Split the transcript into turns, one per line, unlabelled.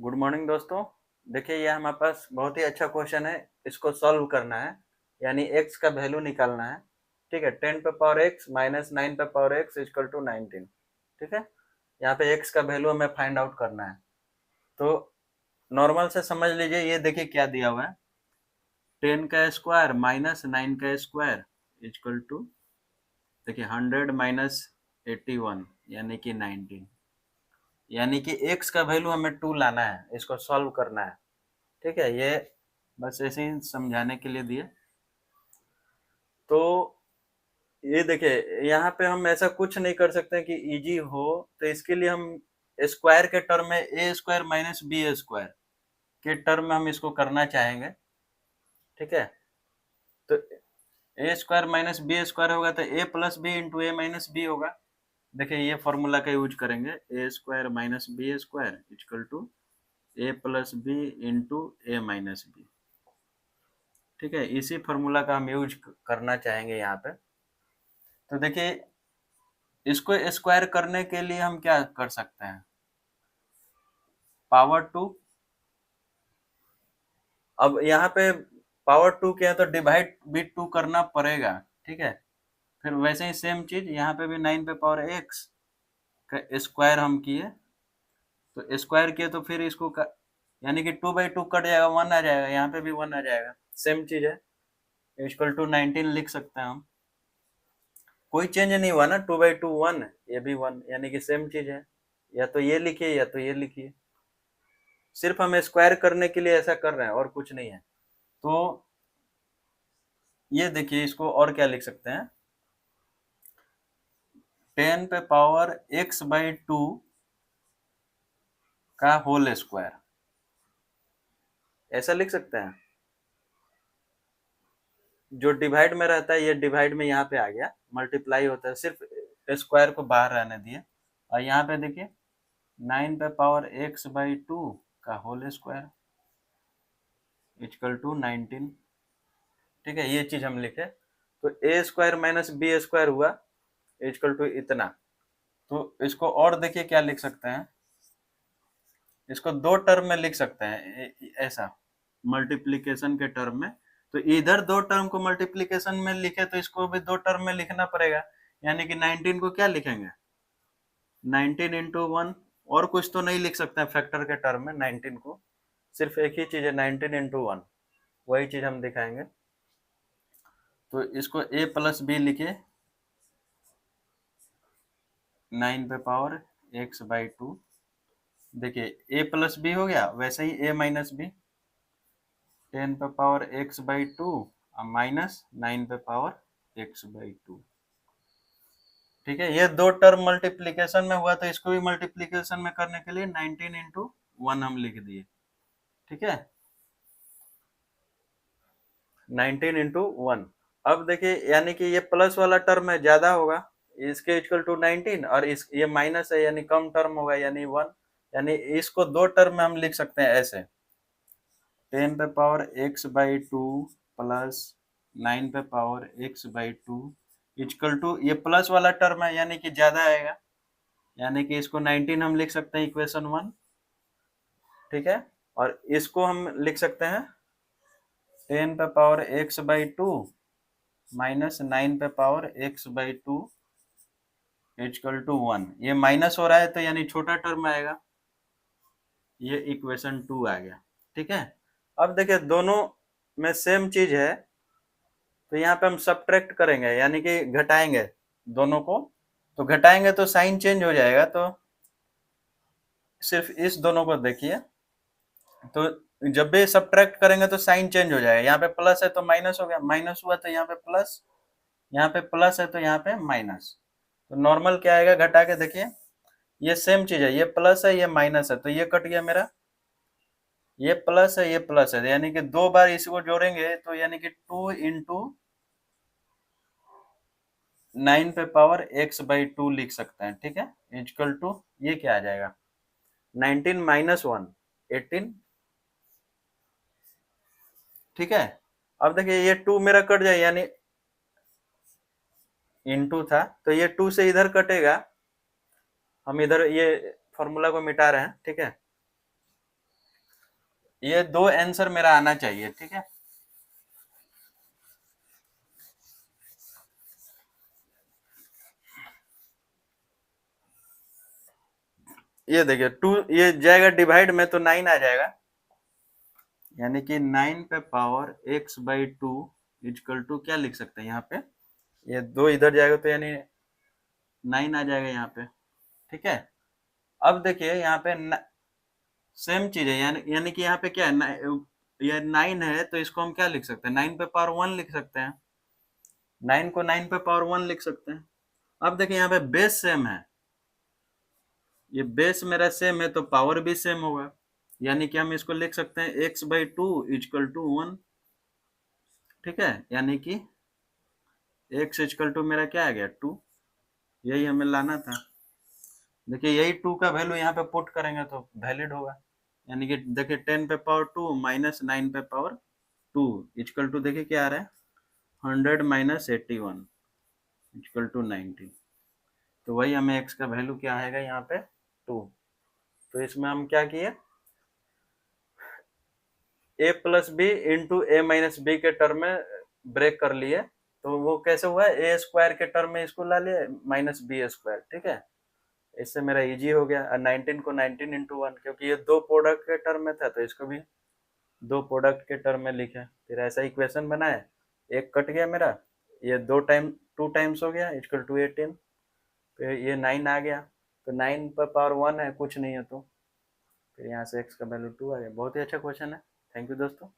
Good morning दोस्तों। देखिए ये हमारे पास बहुत ही अच्छा क्वेश्चन है। इसको सॉल्व करना है, यानी x का वैल्यू निकालना है। ठीक है, 10 पे पावर x माइनस 9 पे पावर x इक्वल टू 19। ठीक है, यहाँ पे x का वैल्यू हमें फाइंड आउट करना है। तो नॉर्मल से समझ लीजिए, ये देखिए क्या दिया हुआ है। 10 का स्क्वायर माइनस 9 का स्क्वायर इक्वल टू, देखिए 100 माइनस 81 यानी कि 19। यानी कि x का वैल्यू हमें 2 लाना है, इसको सॉल्व करना है। ठीक है, ये बस ऐसे ही समझाने के लिए दिए। तो ये देखिए यहाँ पे हम ऐसा कुछ नहीं कर सकते कि इजी हो, तो इसके लिए हम स्क्वायर के टर्म में a square minus b square के टर्म में हम इसको करना चाहेंगे। ठीक है, तो a square minus b square होगा तो a plus B into A minus b होगा। देखिए ये फॉर्मूला का यूज करेंगे, a square minus b square equal to a plus B into A minus b. ठीक है, इसी फॉर्मूला का हम यूज करना चाहेंगे यहाँ पे। तो देखिए इसको स्क्वायर करने के लिए हम क्या कर सकते हैं, पावर टू। अब यहाँ पे पावर टू किया तो डिवाइड भी टू करना पड़ेगा। ठीक है, फिर वैसे ही सेम चीज यहाँ पे भी 9 पे पावर एक्स का स्क्वायर हम किए, तो स्क्वायर किए तो फिर इसको यानी कि 2/2 कट जाएगा, 1 आ जाएगा, यहाँ पे भी 1 आ जाएगा। सेम चीज है, इक्वल टू 19 लिख सकते हैं हम। कोई चेंज नहीं हुआ ना, 2/2 1, ये भी 1, यानी कि सेम चीज है। या तो ये लिखिए या तो ये लिखिए, सिर्फ हम स्क्वायर करने के लिए ऐसा कर रहे हैं और कुछ नहीं है। तो ये देखिए इसको और क्या लिख सकते हैं, 10 पे पावर x/2 का होल स्क्वायर, ऐसा लिख सकते हैं। जो डिवाइड में रहता है ये डिवाइड में यहाँ पे आ गया, मल्टीप्लाई होता है, सिर्फ स्क्वायर को बाहर रहने दिए। और यहाँ पे देखिए 9 पे पावर x/2 का होल स्क्वायर इक्वल टू 19। ठीक है, ये चीज हम लिखे। तो a square minus b square हुआ इक्वल टू इतना। तो इसको और देखिए क्या लिख सकते हैं, इसको दो टर्म में लिख सकते हैं ऐसा, मल्टीप्लिकेशन के टर्म में। तो इधर दो टर्म को मल्टीप्लिकेशन में लिखे तो इसको भी दो टर्म में लिखना पड़ेगा, यानी कि 19 को क्या लिखेंगे, 19 इंटू 1। और कुछ तो नहीं लिख सकते हैं फैक्टर के टर्म में 19 को, सिर्फ एक ही चीज है 19 इंटू 1, वही चीज हम दिखाएंगे। तो इसको a प्लस बी लिखिए, 9 पे पावर x/2। देखिए a प्लस बी हो गया, वैसे ही a माइनस बी, 10 पे पावर x/2 माइनस 9 पे पावर x/2। ठीक है, ये दो टर्म मल्टीप्लीकेशन में हुआ तो इसको भी मल्टीप्लीकेशन में करने के लिए 19 इंटू 1 हम लिख दिए। ठीक है, 19 इंटू 1। अब देखिए यानी कि ये प्लस वाला टर्म है, ज्यादा होगा, इसके इक्वल टू 19, और इस ये माइनस है यानी कम टर्म होगा यानी 1। यानी इसको दो टर्म में हम लिख सकते हैं ऐसे, 10 पे पावर x/2 प्लस 9 पे पावर x/2 इक्वल टू, ये प्लस वाला टर्म है यानी कि ज्यादा आएगा, यानी कि इसको 19 हम लिख सकते हैं इक्वेशन 1। ठीक है, और इसको हम लिख सकते हैं 10 पे पावर x/2 माइनस 9 पे पावर x/2 इक्वल टू 1। ये माइनस हो रहा है तो यानी छोटा टर्म आएगा, ये इक्वेशन 2 आ गया। ठीक है, अब देखिए दोनों में सेम चीज है, तो यहाँ पे हम सब्ट्रैक्ट करेंगे यानी कि घटाएंगे दोनों को। तो घटाएंगे तो साइन चेंज हो जाएगा, तो सिर्फ इस दोनों को देखिए, तो जब भी सब्ट्रैक्ट करेंगे तो साइन चेंज हो जाएगा। यहाँ पे प्लस है तो माइनस हो गया, माइनस हुआ तो यहाँ पे प्लस, यहाँ पे प्लस है तो यहाँ पे माइनस। तो नॉर्मल क्या आएगा, घटा के देखिए, ये सेम चीज है, ये प्लस है ये माइनस है, तो ये कट गया मेरा, ये प्लस है ये प्लस है, यानी कि दो बार इसको जोड़ेंगे तो यानी कि 2 इंटू 9 पे पावर x/2 लिख सकते हैं। ठीक है, इक्वल टू, ये क्या आ जाएगा, 19 माइनस 1 18। ठीक है, अब देखिए ये 2 मेरा कट जाए, यानी इनटू था तो ये 2 से इधर कटेगा, हम इधर ये फॉर्मूला को मिटा रहे हैं। ठीक है, ये दो आंसर मेरा आना चाहिए, ठीक है। ये देखिए 2 ये जाएगा डिवाइड में तो 9 आ जाएगा, यानी कि 9 पे पावर x/2 इक्वल टू क्या लिख सकते हैं यहाँ पे, ये 2 इधर जाएगा तो यानी 9 आ जाएगा यहाँ पे, ठीक है। अब देखिए यहाँ पे सेम चीज है, यानी कि यहाँ पे क्या है, ये 9 है तो इसको हम क्या लिख सकते हैं, 9 पे पावर 1 लिख सकते हैं, 9 को 9 पे पावर 1 लिख सकते हैं। अब देखिए यहाँ पे बेस सेम है, ये बेस मेरा सेम है तो पावर भी सेम होगा, यानी कि हम इसको लिख सकते हैं x/2 इक्वल टू 1, ठीक है। यानी कि x इक्वल टू मेरा क्या आ गया 2, यही हमें लाना था। देखिए यही 2 का वैल्यू यहाँ पे पुट करेंगे तो वैलिड होगा, यानी कि देखिए 10 पे पावर 2 माइनस 9 पे पावर 2 इक्वल टू देखिए क्या आ रहा है, 100 माइनस 81 इक्वल टू 90। तो वही हमें x का वैल्यू क्या आएगा यहाँ पे 2। तो इसमें हम क्या किए, a plus B into A minus B के टर्म में ब्रेक कर लिए, तो वो कैसे हुआ है, ए स्क्वायर के टर्म में इसको ला लिए माइनस बी स्क्वायर, ठीक है। इससे मेरा इजी हो गया, 19 को 19 इंटू 1, क्योंकि ये दो प्रोडक्ट के टर्म में था तो इसको भी दो प्रोडक्ट के टर्म में लिखे, फिर ऐसा इक्वेशन बनाए, एक कट गया मेरा, ये 2 टाइम्स हो गया इक्वल टू 18, फिर ये 9 आ गया, तो 9 पर पावर 1 है, कुछ नहीं है, तो फिर यहाँ से x का वैल्यू 2 आ गया। बहुत ही अच्छा क्वेश्चन है, थैंक यू दोस्तों।